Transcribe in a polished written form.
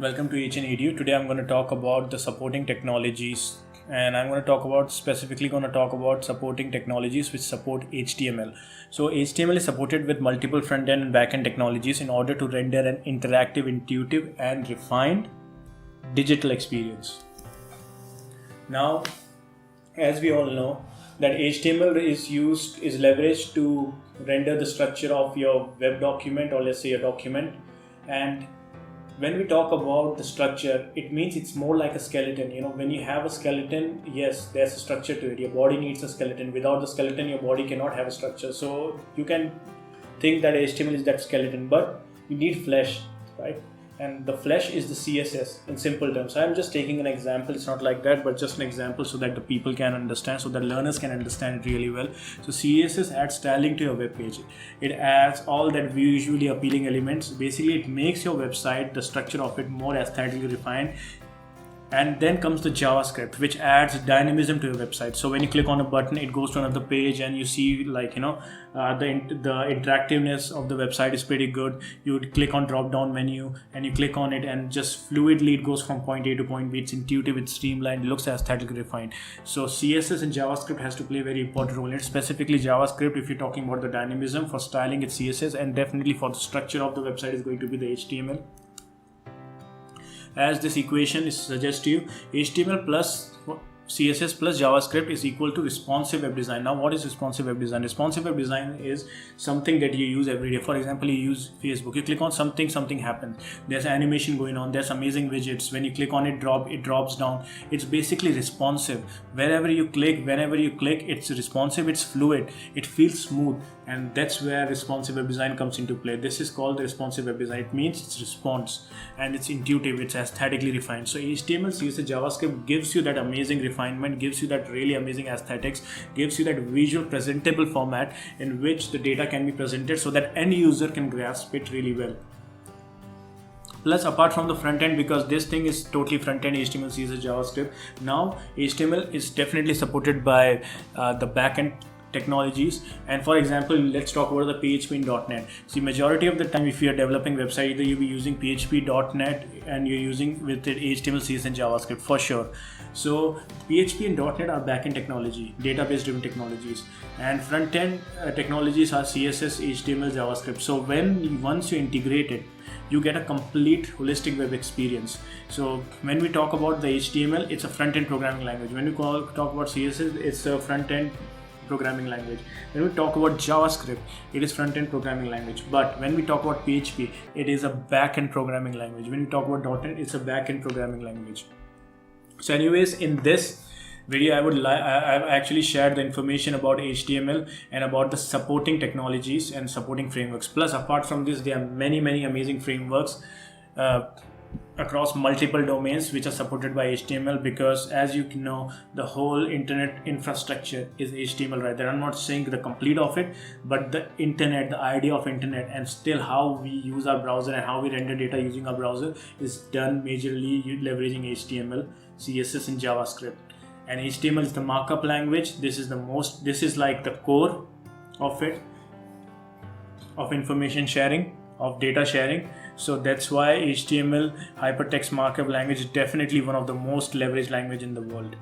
Welcome to H&Edu. Today I'm going to talk about the supporting technologies, and I'm going to talk about supporting technologies which support HTML. So HTML is supported with multiple front-end and back-end technologies in order to render an interactive, intuitive and refined digital experience. Now, as we all know, that HTML is leveraged to render the structure of your web document, or let's say a document. And when we talk about the structure, it means it's more like a skeleton. When you have a skeleton, yes, there's a structure to it. Your body needs a skeleton. Without the skeleton, your body cannot have a structure. So you can think that HTML is that skeleton, but you need flesh, right? And the flesh is the CSS in simple terms. I'm just taking an example. It's not like that, but just an example so that the people can understand, so that learners can understand it really well. So CSS adds styling to your web page. It adds all that visually appealing elements. Basically, it makes your website, the structure of it, more aesthetically refined. And then comes the JavaScript, which adds dynamism to your website. So when you click on a button, it goes to another page, and you see the interactiveness of the website is pretty good. You would click on drop down menu and you click on it, and just fluidly it goes from point A to point B. It's intuitive, it's streamlined, it looks aesthetically refined. So CSS and JavaScript has to play a very important role in it. Specifically JavaScript, if you're talking about the dynamism, for styling it's CSS, and definitely for the structure of the website is going to be the HTML. As this equation suggests to you, HTML plus CSS plus JavaScript is equal to responsive web design. Now, what is responsive web design? Responsive web design is something that you use every day. For example, you use Facebook. You click on something happens. There's animation going on. There's amazing widgets. When you click on it, it drops down. It's basically responsive. Whenever you click, it's responsive. It's fluid. It feels smooth, and that's where responsive web design comes into play. This is called the responsive web design. It means it's response, and it's intuitive. It's aesthetically refined. So HTML, CSS, JavaScript gives you that amazing refinement, gives you that really amazing aesthetics, gives you that visual presentable format in which the data can be presented so that any user can grasp it really well. Plus, apart from the front end, because this thing is totally front end, HTML, CSS, JavaScript, now HTML is definitely supported by the back end technologies. And for example, let's talk about the PHP and .NET. See, majority of the time, if you are developing website, either you'll be using PHP, .NET, and you're using with it HTML, CSS, and JavaScript for sure. So PHP and .NET are backend technology, database driven technologies, and front end technologies are CSS, HTML, JavaScript. So once you integrate it, you get a complete holistic web experience. So when we talk about the HTML, it's a front end programming language. When we talk about CSS, it's a front end programming language. When we talk about JavaScript, it is front-end programming language. But when we talk about PHP, it is a back-end programming language. When we talk about .NET, it's a back-end programming language. So anyways, in this video, I've actually shared the information about HTML and about the supporting technologies and supporting frameworks. Plus, apart from this, there are many amazing frameworks across multiple domains which are supported by HTML, because as you know, the whole internet infrastructure is HTML, right there. I'm not saying the complete of it, but the internet, the idea of internet, and still how we use our browser and how we render data using our browser is done majorly leveraging HTML, CSS and JavaScript. And HTML is the markup language. This is like the core of it, of information sharing, of data sharing. So that's why HTML, hypertext markup language, is definitely one of the most leveraged language in the world.